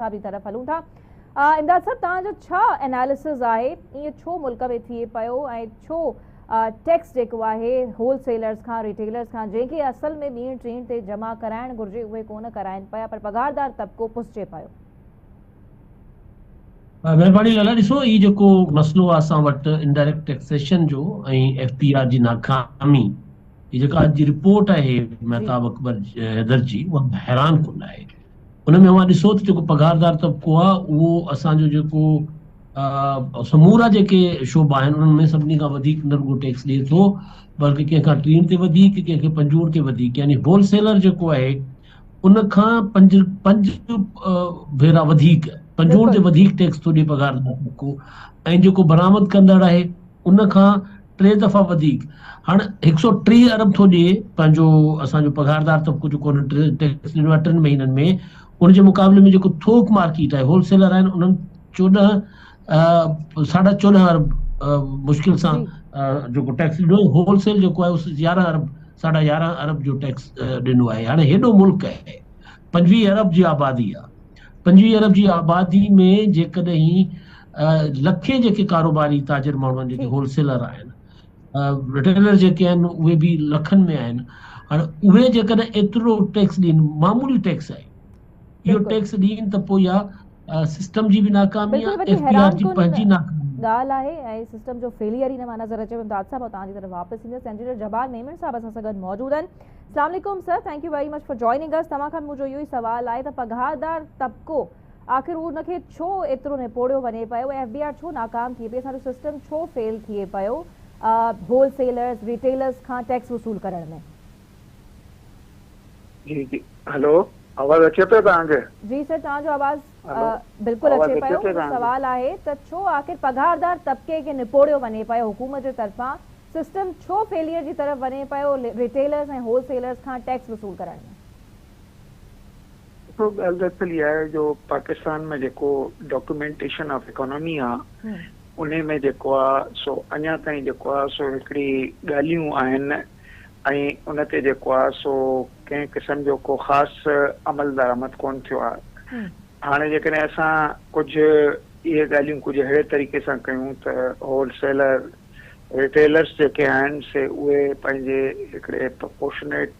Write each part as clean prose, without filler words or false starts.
साहब की तरफ हलूं था। इमदाद साहब तव्हांजो छा एनालिसिस आहे ईअं छो मुल्क में थिए पियो ऐं छो टैक्स जेको आहे होलसेलर्स खां रिटेलर्स खां जंहिंखे असल में ॿीं टीं ते जमा कराइण घुरिजे उहे कोन कराइनि पिया पर पघारदार तबिको पुसजे पियो? महिरबानी लाला, ॾिसो ही जेको मसलो आहे असां वटि इनडायरेक्ट टैक्सेशन जो ऐं FPR जी नाकामी, ही जेका अॼु जी रिपोर्ट आहे महताब अकबर हैदर जी, उहा हैरान कुन आहे। उनमें अवां ॾिसो त जेको पघारदार तबिको आहे उहो असांजो जेको समूरा जेके शोबा आहिनि उन्हनि में सभिनी खां वधीक न रुॻो टैक्स ॾिए थो, बल्कि कंहिंखां 3 ते वधीक, कंहिंखे 5 ते वधीक, यानी होलसेलर जेको आहे उन खां 5 भेरा वधीक 5 ते वधीक टैक्स थो ॾिए पघारदार तबिको, ऐं जेको बरामद कंदड़ आहे उन खां 3 दफ़ा वधीक। हाणे 130 अरब थो ॾिए पंहिंजो असांजो पघारदार तबिको जेको टैक्स ॾिनो आहे 3 महीननि में, उनजे मुक़ाबले में जेको थोक मार्केट आहे होलसेलर आहिनि उन्हनि 14.5 अरब मुश्किल सां जेको टैक्स ॾिनो, होलसेल जेको आहे उस 11 अरब 11.5 अरब जो टैक्स ॾिनो आहे। हाणे हेॾो मुल्क आहे, 25 अरब जी आबादी आहे, 25 अरब जी आबादी में जेकॾहिं लखे जेके कारोबारी ताजिर माण्हू आहिनि जेके होलसेलर आहिनि, रिटेलर जेके आहिनि उहे बि लखनि में आहिनि। हाणे उहे जेकॾहिं एतिरो टैक्स ॾियनि, मामूली टैक्स आहे, इहो टैक्स ॾियनि त पोइ इहा सिस्टम जी बि नाकामी आहे, FPR जी पंहिंजी नाकामी ॻाल्हि आहे ऐं सिस्टम जो फेलियर ई न मां नज़र अचे। इमदाद साहब तव्हांजी तरफ़ वापसि ईंदसि। इंजीनियर जबार मेमन साहब असां सां गॾु मौजूद आहिनि। अस्सलाम वालेकुम sir, thank U very much for joining us. तव्हां खां मुंहिंजो इहो ई सुवाल आहे त पघारदार तबिको आख़िर उनखे छो एतिरो निपोड़ियो वञे पियो, FBR छो नाकाम थिए पई, असांजो सिस्टम छो फेल थिए पियो होलसेलर्स रिटेलर्स खां टैक्स वसूल करण में? जी जी, हेलो, आवाज़ अचे पियो तव्हांखे? जी सर, तव्हांजो आवाज़ बिल्कुलु अचे पियो। सवाल आहे त छो आख़िर पघारदार तबिके खे निपोड़ियो वञे पियो हुकूमत जे तरफ़ां, सिस्टम छो फेलियर जी तरफ़ वञे पियो रिटेलर्स ऐं होलसेलर्स खां टैक्स वसूल करण में? तो ॻाल्हि इहा आहे जो पाकिस्तान में जेको डॉक्यूमेंटेशन ऑफ इकोनॉमी आहे उन में जेको आहे सो अञा ताईं जेको आहे सो हिकिड़ी ॻाल्हियूं आहिनि ऐं उन ते जेको आहे सो कंहिं क़िस्म जो को ख़ासि अमल दरामद कोन थियो आहे। हाणे जेकॾहिं असां कुझु इहे ॻाल्हियूं कुझु अहिड़े तरीक़े सां कयूं त होलसेलर रिटेलर्स जेके आहिनि से उहे पंहिंजे हिकिड़े प्रपोर्शनेट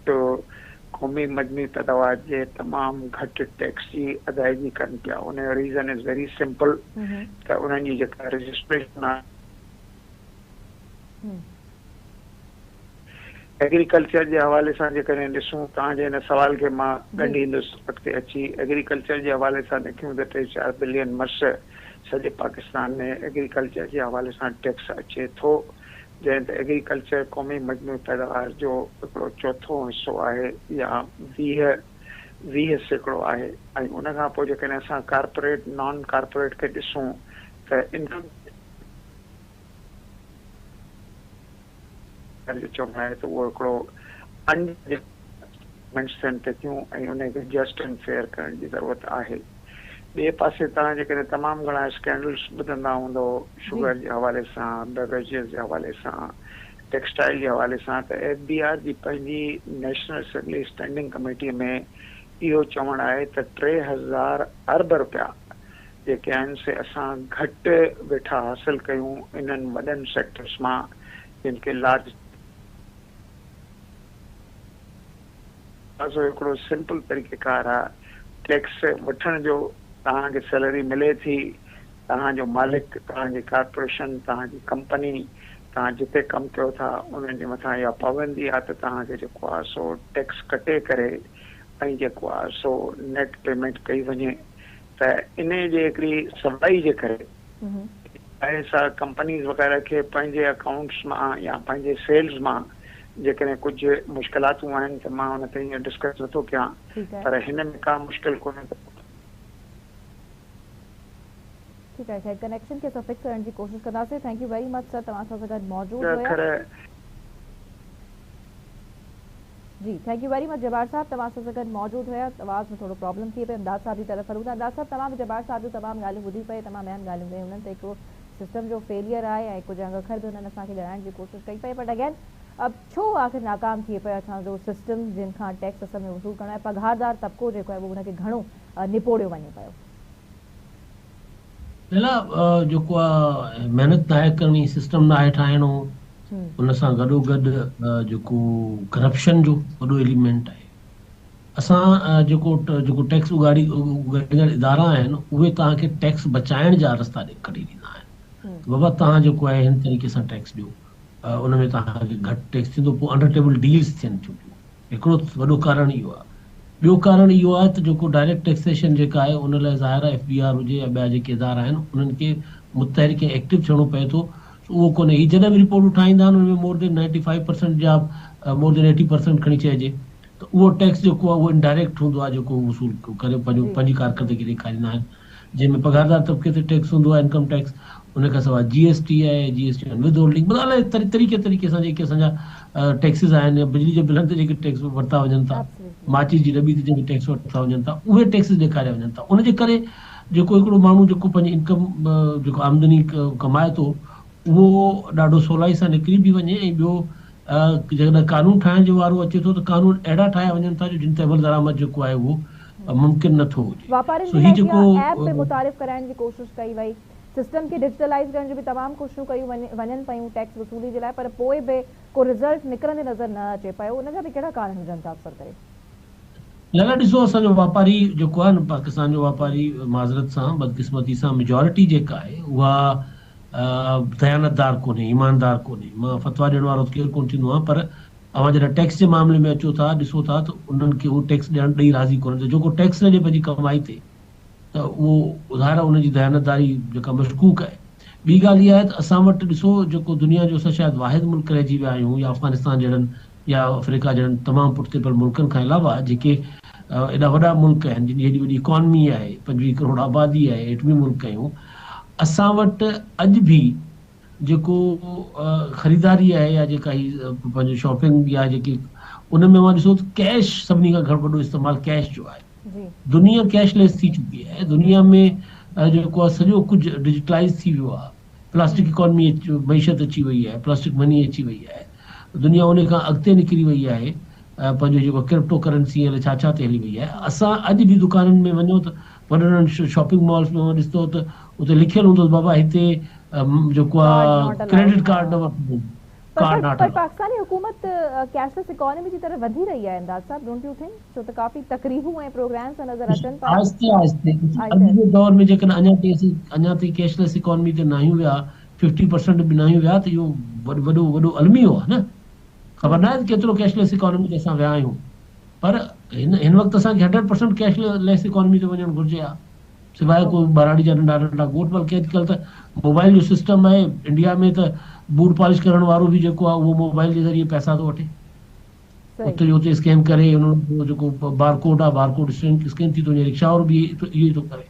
क़ौमी मजमूई पैदावार जे तमामु घटि टैक्स जी अदायगी कनि पिया। उन जो रीज़न इज़ वेरी सिंपल त उन्हनि जी जेका रजिस्ट्रेशन आहे एग्रीकल्चर जे हवाले सां जेकॾहिं ॾिसूं, तव्हांजे हिन सवाल खे मां ॻंढींदुसि अॻिते अची। एग्रीकल्चर जे हवाले सां ॾिसूं त 3-4 बिलियन मर्स सॼे पाकिस्तान में एग्रीकल्चर जे हवाले सां टैक्स अचे थो, जंहिं ते एग्रीकल्चर क़ौमी मजमूई पैदावार जो हिकिड़ो चौथो हिसो आहे या 20% आहे। ऐं उन खां पोइ जेकॾहिं असां कारपोरेट नॉन कारपोरेट खे ॾिसूं त इनकम चवणो आहे त उहो हिकिड़ो अनमेंट्स थियनि थियूं ऐं उनखे जस्ट एंड फेयर करण जी ज़रूरत आहे। ॿिए पासे तव्हां जेकॾहिं तमामु घणा स्कैंडल्स ॿुधंदा हूंदो शुगर जे हवाले सां, बेवरेजेस जे हवाले सां, टेक्सटाइल जे हवाले सां, त FBR जी पंहिंजी नेशनल असेंबली स्टैंडिंग कमेटीअ में इहो चवणु आहे त 3000 अरब रुपया जेके आहिनि से असां घटि वेठा हासिल कयूं इन्हनि वॾनि सेक्टर्स मां जिन खे लार्ज हिकिड़ो सिंपल तरीक़ेकार आहे टैक्स वठण जो। तव्हांखे सैलरी मिले थी, तव्हांजो मालिक, तव्हांजी कारपोरेशन, तव्हांजी कंपनी, तव्हां जिते कमु कयो था उन्हनि जे मथां इहा पाबंदी आहे त तव्हांखे जेको आहे सो टैक्स कटे करे ऐं जेको आहे सो नेट पेमेंट कई वञे। त इन जे हिकिड़ी सवलाई जे करे ऐसा कंपनीज़ वग़ैरह खे पंहिंजे अकाउंट्स मां या पंहिंजे सेल्स मां जेकॾहिं कुझु मुश्किलातूं आहिनि त मां हुन ते हीअं डिस्कस नथो कयां, पर हिन में का मुश्किल कोन्हे। ठीक है, कनेक्शन के असां फिक्स करण जी कोशिश कंदासीं। Thank U very much sir, तव्हां सां गॾु मौजूद हुया। जी थैंक यू वेरी मच जबार साहब, तव्हां सां गॾु मौजूद हुया। आवाज़ में थोरो प्रॉब्लम थी पई। इमदाद साहब जी तरफ़ हलूं था। इमदाद साहब, तव्हां बि जबार साहब जो तमामु ॻाल्हियूं ॿुधी पई, तमामु अहम ॻाल्हियूं कयूं उन्हनि ते हिकिड़ो सिस्टम जो फेलियर आहे ऐं कुझु अंगखर बि उन्हनि असांखे ॼाणाइण जी कोशिशि कई पई। बट अगेन अब छो आख़िर नाकाम थिए पियो असांजो सिस्टम जिन खां टैक्स असल में वसूल करणो आहे? पघारदार तबिको जेको आहे उहो उनखे घणो निपोड़ियो वञे पियो। लैला जेको आहे महिनत नाहे करणी, सिस्टम नाहे ठाहिणो, उन सां गॾोगॾु जेको करप्शन जो वॾो एलिमेंट आहे। असां जेको टैक्स उगाड़ींदड़ इदारा आहिनि उहे तव्हांखे टैक्स बचाइण जा रस्ता कढी ॾींदा आहिनि। बाबा तव्हां जेको आहे हिन तरीक़े सां टैक्स ॾियो, उन में तव्हांखे घटि टैक्स थींदो, पोइ अंडर टेबल डील्स थियनि थियूं। हिकिड़ो वॾो कारण इहो आहे। ॿियो कारण इहो आहे त जेको डायरेक्ट टैक्सेशन जेका आहे उन लाइ ज़ाहिर आहे FBR हुजे या ॿिया जेके इदारा आहिनि उन्हनि खे मुतहरिक एक्टिव थियणो पए थो। उहो कोन्हे। ही जॾहिं बि रिपोर्ट ठाहींदा आहिनि उनमें मोर देन 95% या मोर देन 80% खणी चइजे त उहो टैक्स जेको आहे उहो इनडायरेक्ट हूंदो आहे, जेको वसूल करे पंहिंजी कारकर्दगी ॾेखारींदा आहिनि, जंहिंमें पघारदार तबिके ते टैक्स हूंदो आहे, इनकम टैक्स, उन खां सवाइ GST आहे, GST विद होल्डिंग, मतिलबु अलाए तरीक़े सां जेके असांजा टैक्सिस आहिनि, बिजली जे बिलनि ते जेके टैक्स वरिता वञनि था, माचिस जी डॿी ते जेके टैक्स वरिता वञनि था, उहे टैक्सिस ॾेखारिया वञनि था। उनजे करे जेको हिकिड़ो माण्हू जेको पंहिंजी इनकम जेको आमदनी कमाए थो उहो ॾाढो सवलाई सां निकिरी बि वञे। ऐं ॿियो जॾहिं कानून ठाहिण जो वारो अचे थो त कानून अहिड़ा ठाहिया वञनि था जो जिन ते अमल दरामद जेको आहे उहो मुमकिन नथो हुजे। वापारियुनि जे लाइ ऐप पे मुतारिफ़ कराइण जी कोशिश कई वई, सिस्टम खे डिजिटलाइज़ करण जी बि तमामु कोशिशूं कयूं वञनि पियूं टैक्स वसूली जे लाइ, पर पोइ बि को रिज़ल्ट निकिरंदे नज़र न अचे पियो। उन जा बि कहिड़ा कारण हुजनि था अक्सर करे? लॻा ॾिसो, असांजो वापारी जेको आहे न, पाकिस्तान जो वापारी माज़रत सां बदकिस्मती सां मेजॉरिटी जेका आहे उहा दयानतदार कोन्हे, ईमानदार कोन्हे। मां फतवा ॾियण वारो केरु कोन थींदो आहे, पर अवां जॾहिं टैक्स जे मामले में अचो था, ॾिसो था त उन्हनि खे उहो टैक्स ॾेई राज़ी कोन्हे। त जेको टैक्स न ॾिए पंहिंजी कमाई ते, त उहो ज़ाहिर आहे उनजी दयानतदारी जेका मशकूक आहे। ॿी ॻाल्हि इहा आहे त असां वटि ॾिसो, जेको दुनिया जो असां शायदि वाहिद मुल्क रहिजी विया आहियूं, या अफ़गानिस्तान जहिड़नि या अफ्रीका जहिड़नि तमामु पुठिते मुल्कनि खां अलावा जेके एॾा वॾा मुल्क आहिनि, जिन जी हेॾी वॾी इकॉनमी आहे, 25 करोड़ आबादी आहे, हेठि मुल्क आहियूं, असां वटि अॼु बि जेको ख़रीदारी आहे या जेका ही पंहिंजो शॉपिंग या जेकी उन में मां ॾिसो त कैश सभिनी खां घणो वॾो इस्तेमालु कैश जो आहे। दुनिया कैशलेस थी चुकी आहे। दुनिया में जेको आहे सॼो कुझु डिजिटलाइज़ थी वियो आहे। प्लास्टिक इकॉनमी मईशत अची वई आहे, प्लास्टिक मनी अची वई आहे। दुनिया उन खां अॻिते निकिरी वई आहे, पंहिंजो जेको क्रिप्टो करेंसी छा छा ते हली वई आहे। असां अॼु बि दुकाननि में वञो त वॾनि शॉपिंग मॉल्स में ॾिसंदो त उते लिखियलु हूंदो बाबा हिते जेको आहे क्रेडिट कार्ड न वठिबो, कार्ड न। पर पाकिस्तानी हुकूमत कैशलेस इकोनॉमी जी तरफ वधी रही है इमदाद साहब, डोंट यू थिंक? छो त काफ़ी तकरीबूं ऐं प्रोग्राम्स नज़र अचनि था आहिस्ते आहिस्ते। अॼु जे दौर में जेकॾहिं अञा ताईं कैशलेस इकोनॉमी ते न आहियूं विया, 50% बि न आहियूं विया, त इहो वॾो अलमियो आहे न। ख़बर न आहे केतिरो कैशलेस इकोनॉमी ते असां विया आहियूं, पर हिन वक़्तु असांखे 100% कैशलेस इकोनॉमी ते वञणु घुरिजे हा, सिवाइ को बराड़ी जा नंढा नंढा गोठ। बल्कि अॼुकल्ह त मोबाइल जो सिस्टम आहे इंडिया में, त बूट पॉलिश करण वारो बि जेको आहे उहो मोबाइल जे ज़रिए पैसा थो वठे। उते स्कैन करे उन्हनि जो जेको बारकोड आहे, बारकोड स्कैन थी थो वञे। रिक्शा वारो बि इहो ई थो करे।